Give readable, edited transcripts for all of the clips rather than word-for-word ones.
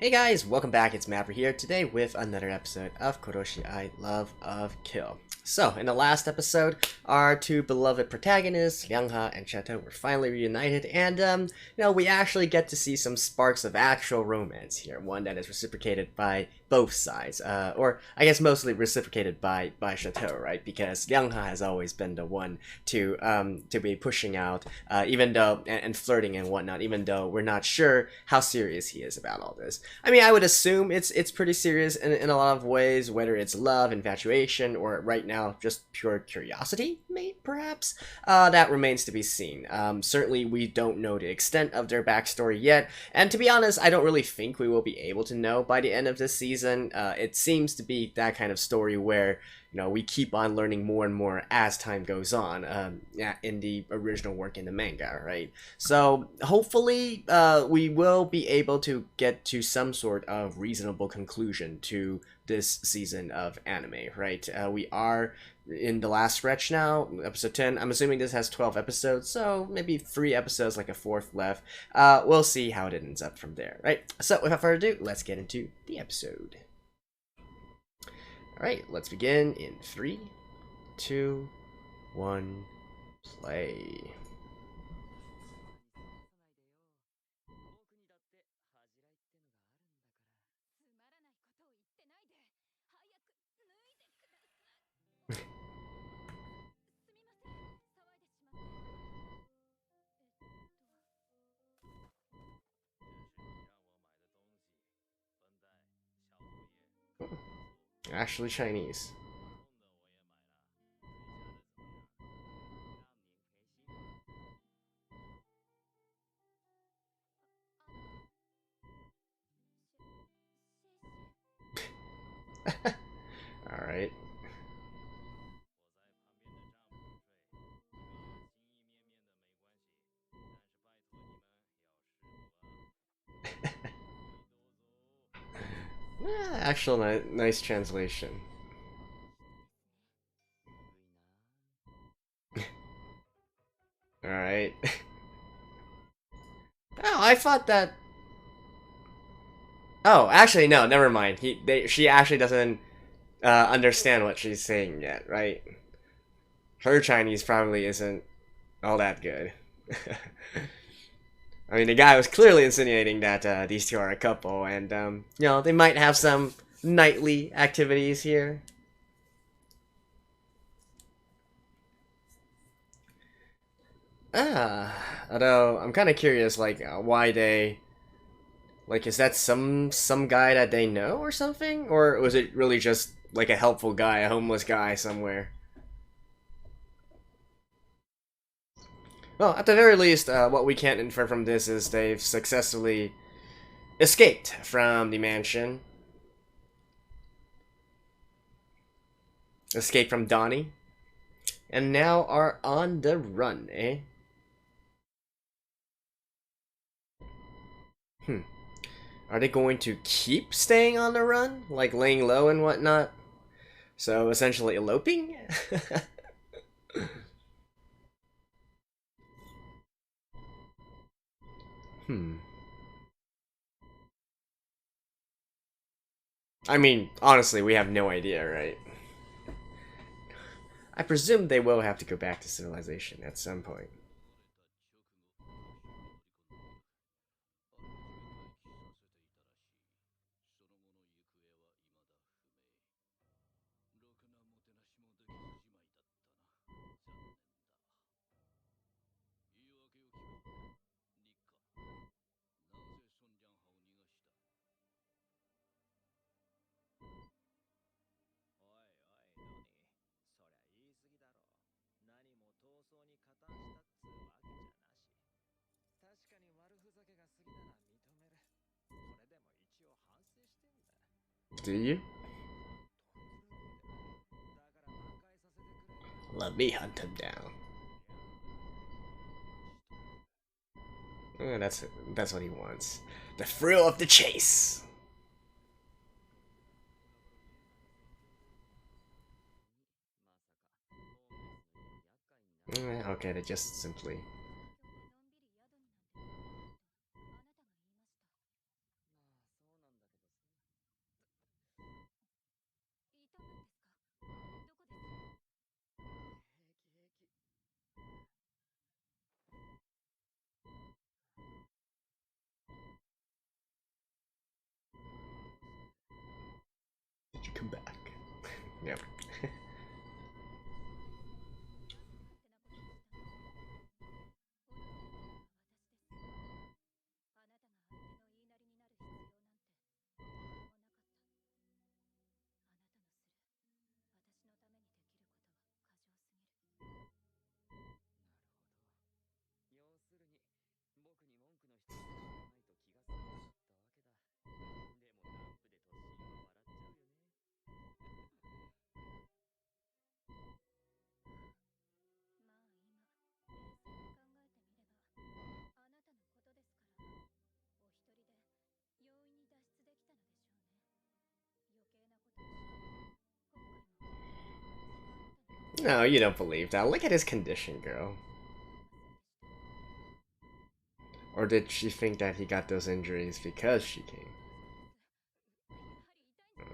Hey guys, welcome back. It's Mapper here today with another episode of Koroshi I Love of Kill. So, in the last episode, our two beloved protagonists, Liangha and Chateau, were finally reunited, and, we actually get to see some sparks of actual romance here. One that is reciprocated by both sides, or I guess mostly reciprocated by Chateau, right? Because Liangha has always been the one to be pushing out, even though, and flirting and whatnot, even though we're not sure how serious he is about all this. I mean, I would assume it's pretty serious in a lot of ways, whether it's love, infatuation, or right now just pure curiosity, perhaps. That remains to be seen. Certainly, we don't know the extent of their backstory yet, and to be honest, I don't really think we will be able to know by the end of this season. It seems to be that kind of story where we keep on learning more and more as time goes on, in the original work in the manga, right? So hopefully we will be able to get to some sort of reasonable conclusion to this season of anime, right? We are in the last stretch now, episode 10. I'm assuming this has 12 episodes, so maybe 3 episodes, like a fourth left. We'll see how it ends up from there, right? So without further ado, let's get into the episode. Alright, let's begin in 3, 2, 1, play. Actually Chinese. Alright. Actual nice translation. Alright. Oh, I thought that... Oh, actually, no, never mind. She actually doesn't understand what she's saying yet, right? Her Chinese probably isn't all that good. I mean, the guy was clearly insinuating that these two are a couple, and, they might have some nightly activities here. Although, I'm kind of curious, like, why they... Like, is that some guy that they know or something? Or was it really just, like, a helpful guy, a homeless guy somewhere? Well, at the very least, what we can infer from this is they've successfully escaped from the mansion. Escaped from Donnie. And now are on the run, eh? Hmm. Are they going to keep staying on the run? Like laying low and whatnot? So essentially eloping? Hmm. I mean, honestly, we have no idea, right? I presume they will have to go back to civilization at some point. Do you? Let me hunt him down. That's what he wants. The thrill of the chase. Okay, they just simply... come back. Yep. の No, you don't believe that. Look at his condition, girl. Or did she think that he got those injuries because she came?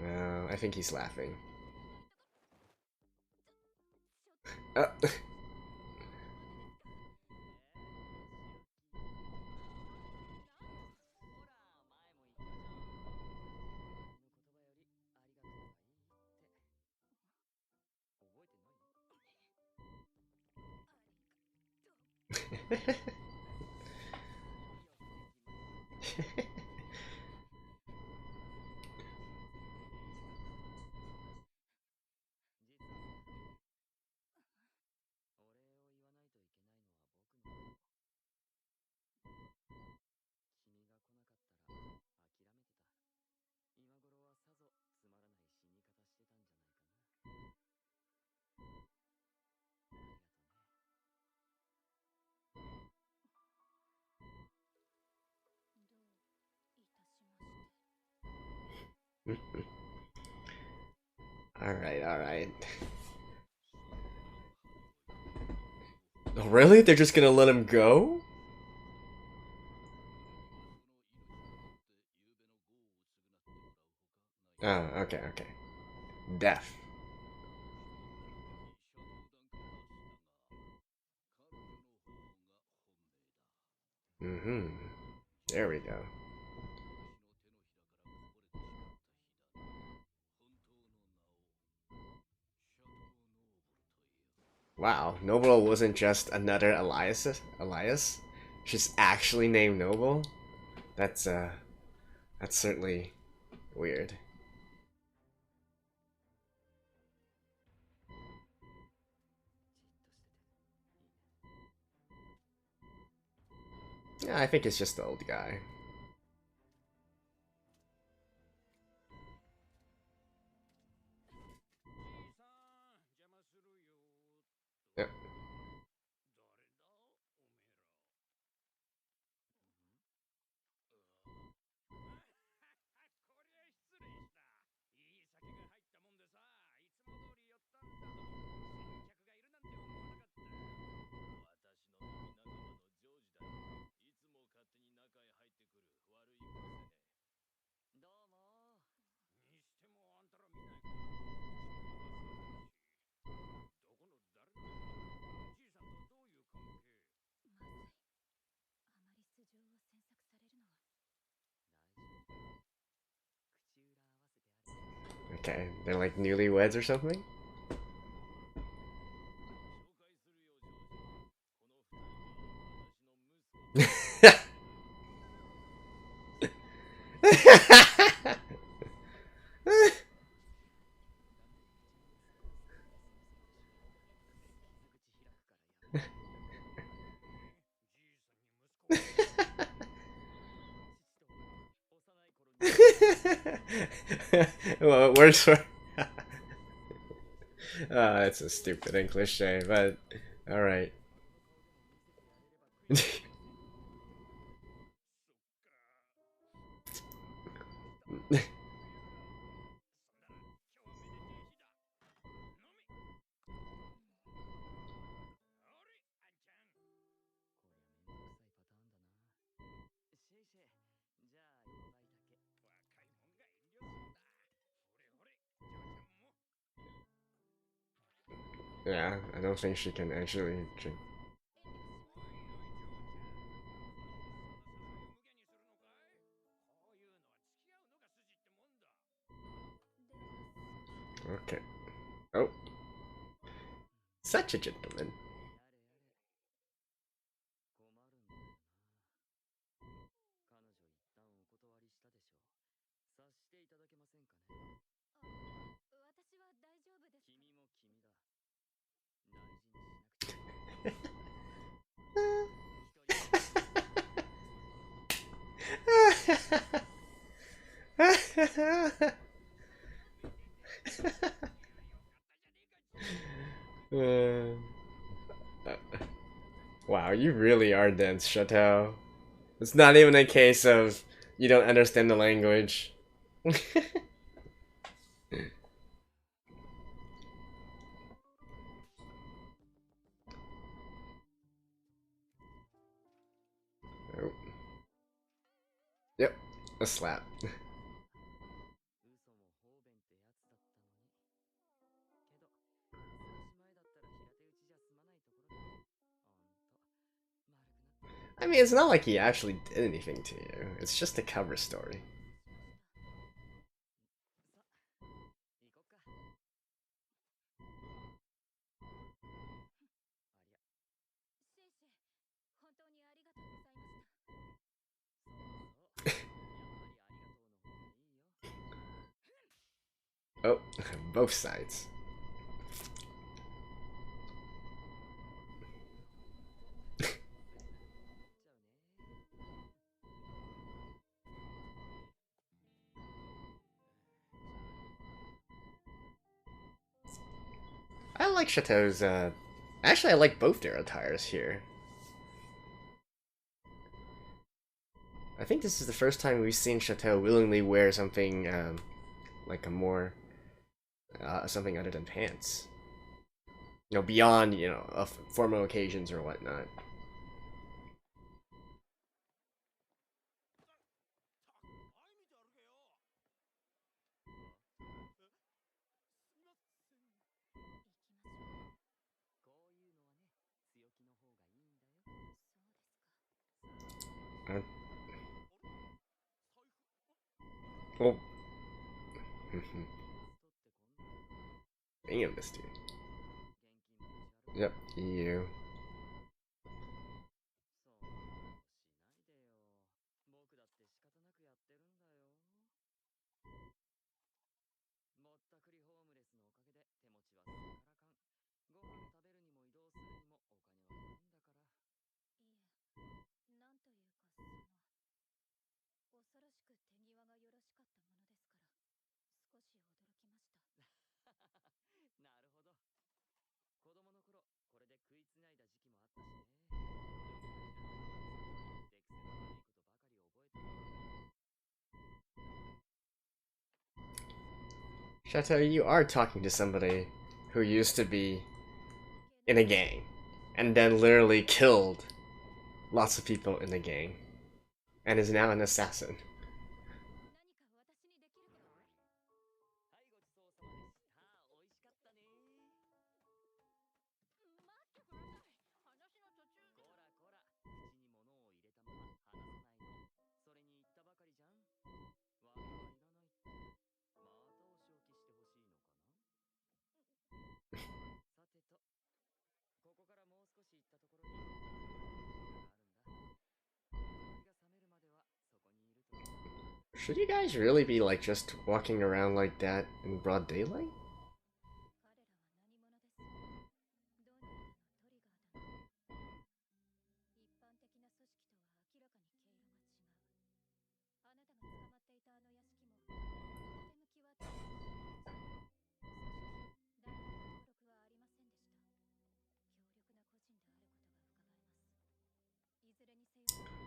No, I think he's laughing. Uh, alright, alright. Oh, really? They're just gonna let him go? Oh, okay, okay. Death. Mm-hmm. There we go. Wow, Noble wasn't just another Elias? She's actually named Noble? That's that's certainly weird. Yeah, I think it's just the old guy. Yep. Okay, they're like newlyweds or something? Well, it works for. It's a stupid and cliche, but alright. Yeah, I don't think she can actually drink. Okay. Oh. Such a gentleman. Uh, wow, you really are dense, Chateau. It's not even a case of you don't understand the language. Oh. Yep, a slap. I mean, it's not like he actually did anything to you. It's just a cover story. Oh, both sides. I like Chateau's, actually, I like both their attires here. I think this is the first time we've seen Chateau willingly wear something, like a more, something other than pants. You know, beyond, you know, formal occasions or whatnot. Uh, well, damn this dude. Yep, you. Chateau, you are talking to somebody who used to be in a gang and then literally killed lots of people in the gang and is now an assassin. Should you guys really be like just walking around like that in broad daylight?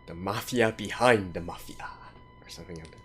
The mafia behind the mafia, or something like that.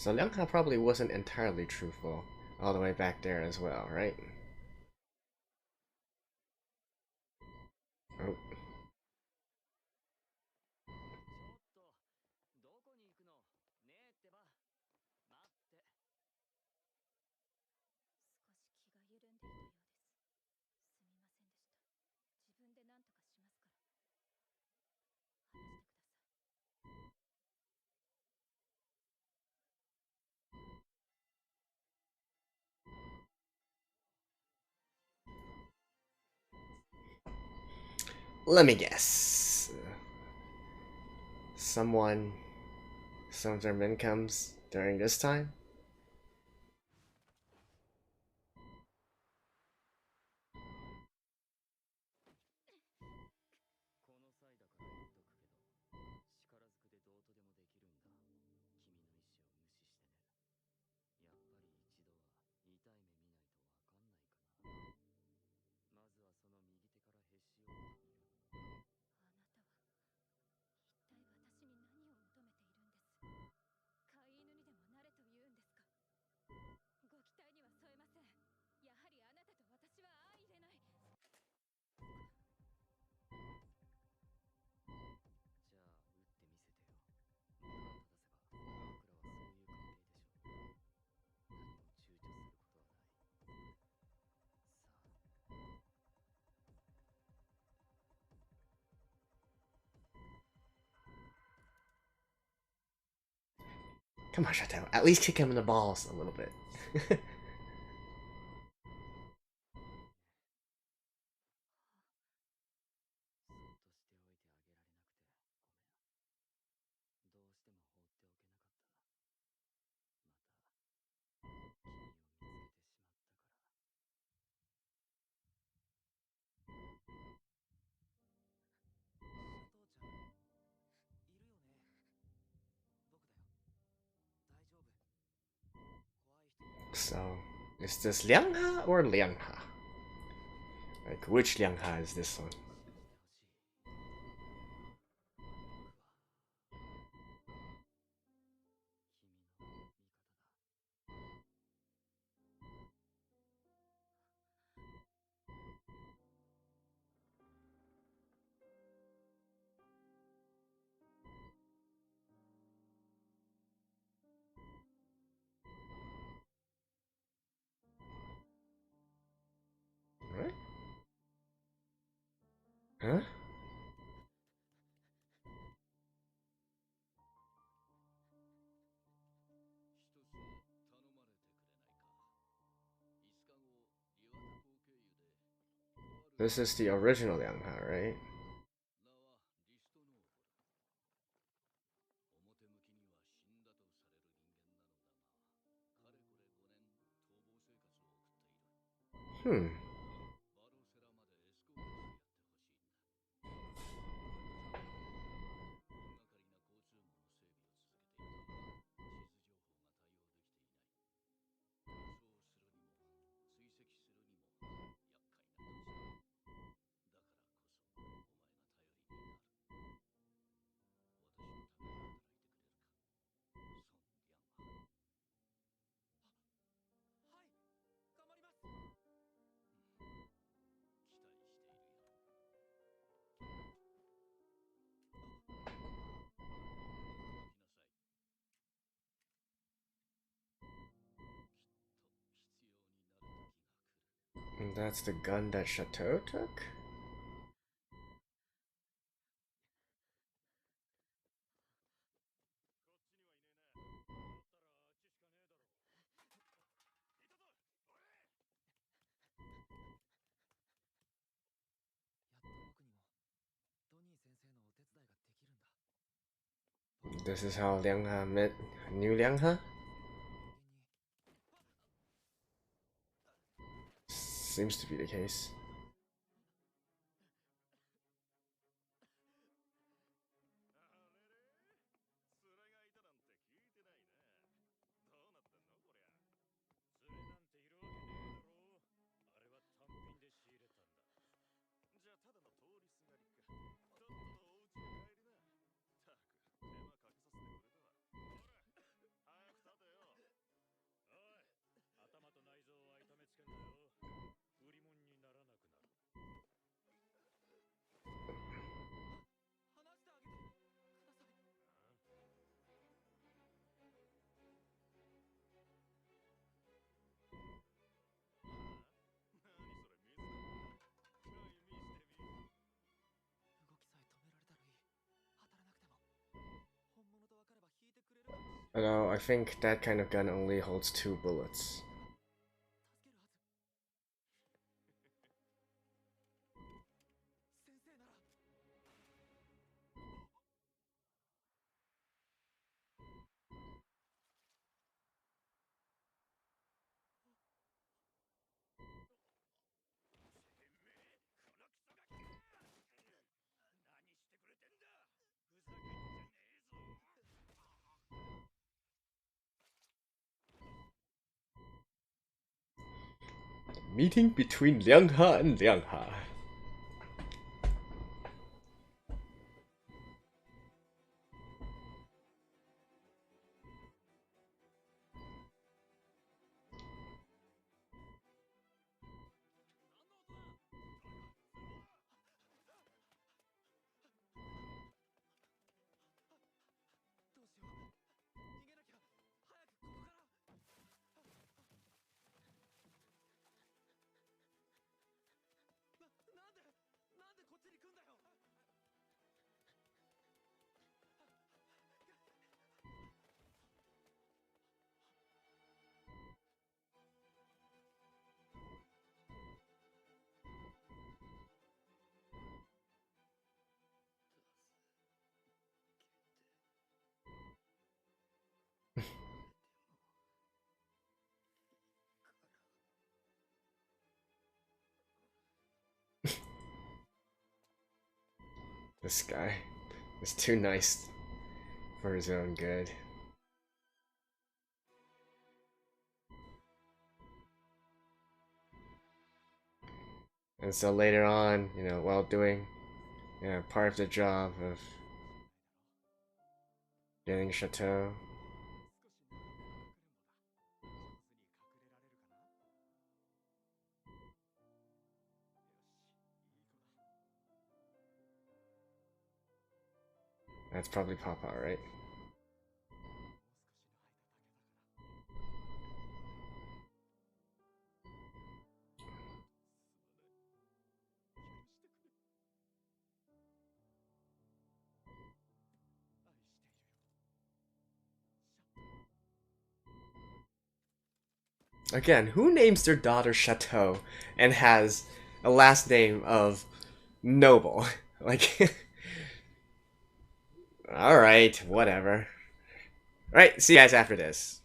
So Liangha probably wasn't entirely truthful all the way back there as well, right? Oh. Let me guess. Someone, some of their men comes during this time? Come on, Chateau. At least kick him in the balls a little bit. So, is this Liangha or Liangha? Like, which Liangha is this one? What? Huh? This is the original Liangha, right? Hmm. And that's the gun that Chateau took? This is how Liangha met New Liangha? Seems to be the case. Although I think that kind of gun only holds 2 bullets. Meeting between Liangha and Liangha. This guy is too nice for his own good. And so later on, while doing part of the job of getting Chateau, that's probably Papa, right? Again, who names their daughter Chateau and has a last name of Noble? Like, alright, whatever. Alright, see you guys after this.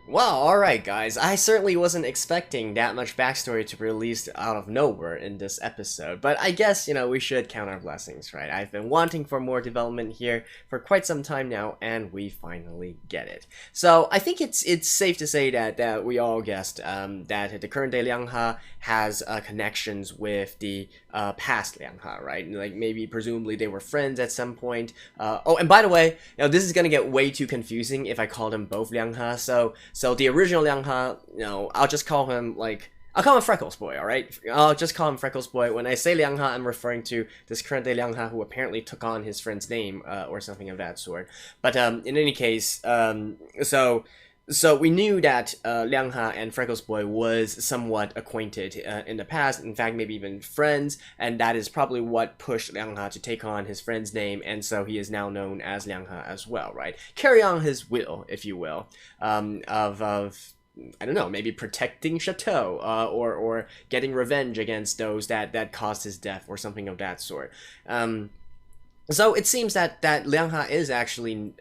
Well, alright guys, I certainly wasn't expecting that much backstory to be released out of nowhere in this episode, but I guess, we should count our blessings, right? I've been wanting for more development here for quite some time now, and we finally get it. So, I think it's safe to say that we all guessed that the current day Liangha has connections with the past Liangha, right? Like, maybe, presumably, they were friends at some point. Oh, and by the way, this is gonna get way too confusing if I call them both Liangha, so the original Liangha, I'll just call him, I'll call him Freckles Boy, alright? I'll just call him Freckles Boy. When I say Liangha, I'm referring to this current day Liangha who apparently took on his friend's name, or something of that sort. But, in any case, so we knew that Liangha and Freckles Boy was somewhat acquainted in the past, in fact maybe even friends, and that is probably what pushed Liangha to take on his friend's name, and so he is now known as Liangha as well, right? Carry on his will, if you will, of I don't know, maybe protecting Chateau, or getting revenge against those that caused his death, or something of that sort. So it seems that Liangha is actually...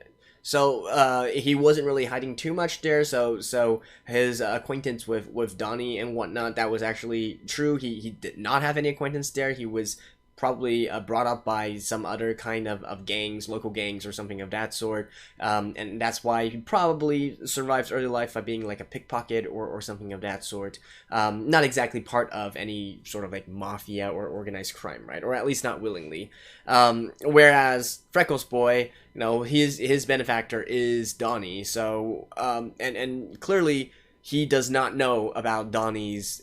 So he wasn't really hiding too much there. So his acquaintance with Donnie and whatnot, that was actually true. He did not have any acquaintance there. He was probably brought up by some other kind of gangs, local gangs or something of that sort. And that's why he probably survived early life by being like a pickpocket or something of that sort. Not exactly part of any sort of like mafia or organized crime, right? Or at least not willingly. Whereas Freckles Boy, his benefactor is Donnie. So, and clearly he does not know about Donnie's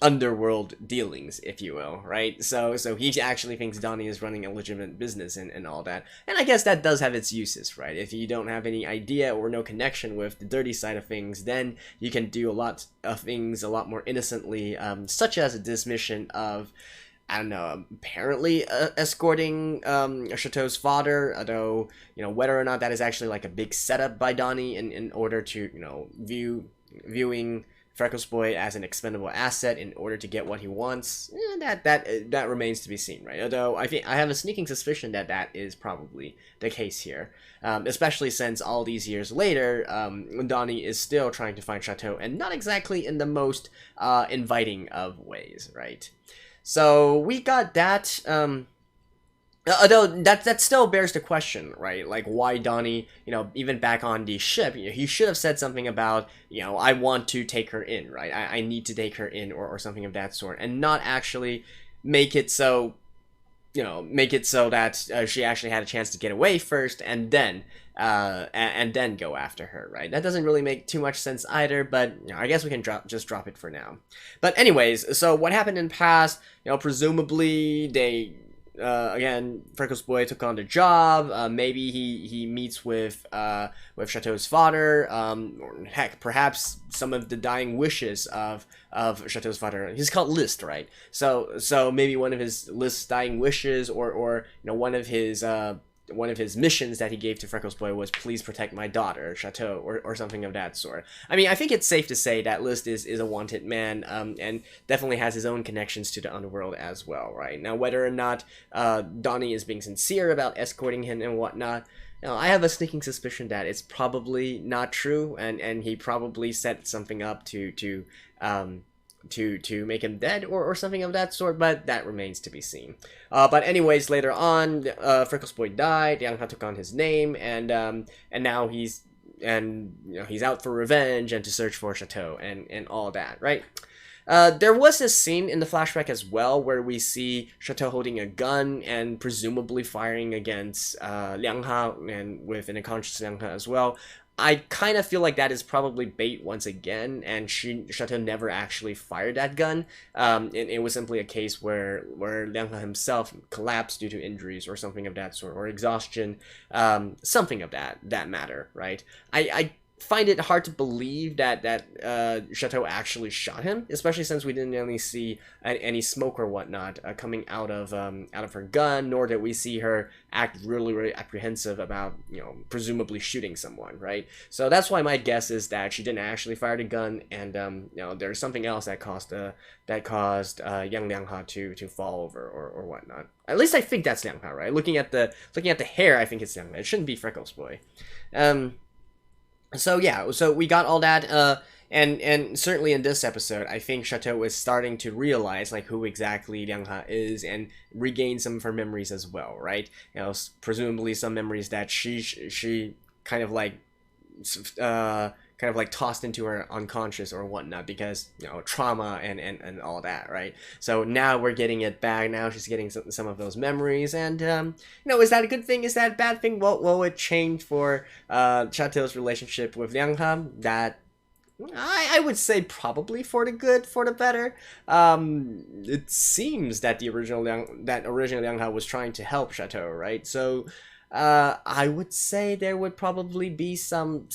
underworld dealings, if you will, right? So he actually thinks Donnie is running a legitimate business and all that. And I guess that does have its uses, right? If you don't have any idea or no connection with the dirty side of things, then you can do a lot of things a lot more innocently, such as a dismission of I don't know, apparently escorting Chateau's father, although, whether or not that is actually like a big setup by Donnie in order to, viewing Freckles Boy as an expendable asset in order to get what he wants, that remains to be seen, right? Although I have a sneaking suspicion that that is probably the case here, especially since all these years later, Donnie is still trying to find Chateau, and not exactly in the most inviting of ways, right? So we got that. Although that still bears the question, right? Like, why Donnie, even back on the ship, he should have said something about, I want to take her in, right? I need to take her in, or something of that sort, and not actually make it so, that she actually had a chance to get away first, and then go after her, right? That doesn't really make too much sense either, but I guess we can just drop it for now. But anyways, so what happened in past, presumably they. Again, Freckles Boy took on the job. Maybe he meets with Chateau's father. Or heck, perhaps some of the dying wishes of Chateau's father. He's called List, right? So maybe one of his List's dying wishes, or one of his missions that he gave to Freckles Boy was, please protect my daughter, Chateau, or something of that sort. I mean, I think it's safe to say that List is a wanted man, and definitely has his own connections to the underworld as well, right? Now, whether or not Donnie is being sincere about escorting him and whatnot, I have a sneaking suspicion that it's probably not true, and he probably set something up to make him dead, or something of that sort, but that remains to be seen. But anyways, later on, Freckles Boy died, Liangha took on his name, and now he's out for revenge and to search for Chateau and all that, right? There was this scene in the flashback as well where we see Chateau holding a gun and presumably firing against Liangha, and with an unconscious Liangha as well. I kind of feel like that is probably bait once again, and Chateau never actually fired that gun. It was simply a case where Lianghe himself collapsed due to injuries or something of that sort, or exhaustion, something of that matter, right? I find it hard to believe that Chateau actually shot him, especially since we didn't really see any smoke or whatnot coming out of her gun, nor did we see her act really, really apprehensive about, presumably shooting someone, right? So that's why my guess is that she didn't actually fire the gun, and there's something else that caused young Lianghe to fall over or whatnot. At least I think that's Lianghe, right? Looking at the hair, I think it's Lianghe. It shouldn't be Freckles Boy. So yeah, so we got all that, and certainly in this episode, I think Chateau is starting to realize like who exactly Lianghe is, and regain some of her memories as well, right? Presumably some memories that she kind of like tossed into her unconscious or whatnot, because trauma and all that, right? So now we're getting it back. Now she's getting some of those memories, and is that a good thing? Is that a bad thing? What will it change for Chateau's relationship with Lianghe? That I would say probably for the good, for the better. It seems that the original Lianghe was trying to help Chateau, right? So I would say there would probably be some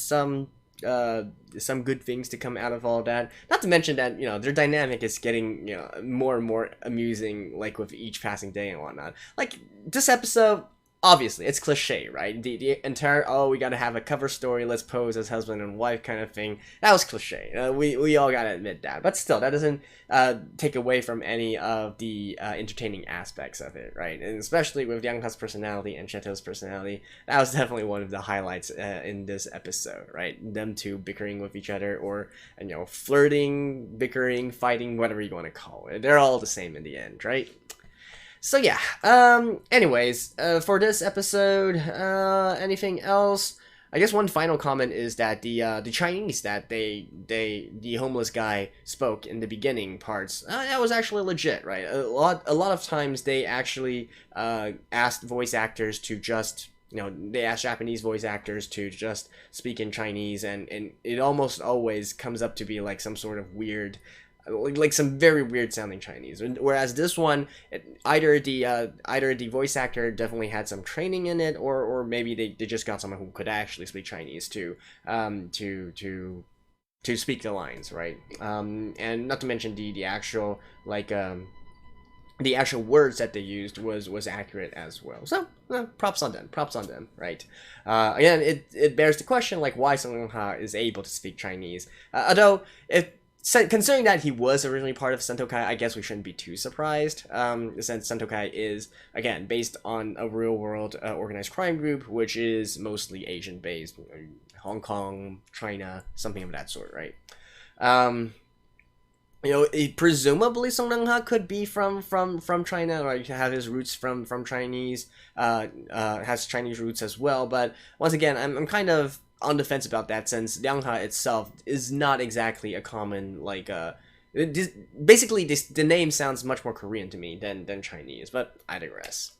good things to come out of all that. Not to mention that their dynamic is getting more and more amusing, like with each passing day and whatnot. Like this episode, obviously it's cliche, right? The entire we gotta have a cover story, let's pose as husband and wife kind of thing. That was cliche. We all gotta admit that, but still, that doesn't take away from any of the entertaining aspects of it, right? And especially with Lianghe's personality and Chateau's personality, that was definitely one of the highlights in this episode, right? Them two bickering with each other, or flirting, bickering, fighting, whatever you want to call it. They're all the same in the end, right? So yeah, anyways, for this episode, anything else? I guess one final comment is that the Chinese that the homeless guy spoke in the beginning parts, that was actually legit, right? A lot of times they actually asked voice actors to just, they ask Japanese voice actors to just speak in Chinese, and it almost always comes up to be like some sort of weird, like some very weird sounding Chinese. Whereas this one, either the voice actor definitely had some training in it, or maybe they just got someone who could actually speak Chinese to speak the lines, right? And not to mention the actual the actual words that they used was accurate as well. So props on them, right? Again, it bears the question like why Song Leong-ha is able to speak Chinese, although considering that he was originally part of Sentokai, I guess we shouldn't be too surprised, since Sentokai is, again, based on a real-world organized crime group, which is mostly Asian-based, Hong Kong, China, something of that sort, right? Presumably Song Leong-ha could be from China, or have his roots from Chinese, has Chinese roots as well. But once again, I'm kind of on the fence about that, since Liang-ha itself is not exactly a common, like, basically the name sounds much more Korean to me than Chinese, but I digress.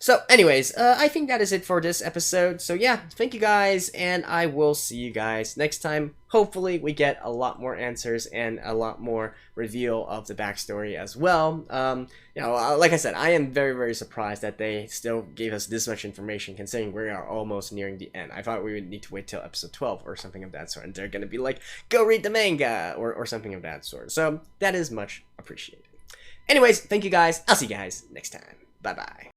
So anyways, I think that is it for this episode. So yeah, thank you guys, and I will see you guys next time. Hopefully we get a lot more answers and a lot more reveal of the backstory as well. Like I said, I am very, very surprised that they still gave us this much information, considering we are almost nearing the end. I thought we would need to wait till episode 12 or something of that sort, and they're gonna be like, go read the manga, or something of that sort. So that is much appreciated. Anyways, thank you guys. I'll see you guys next time. Bye-bye.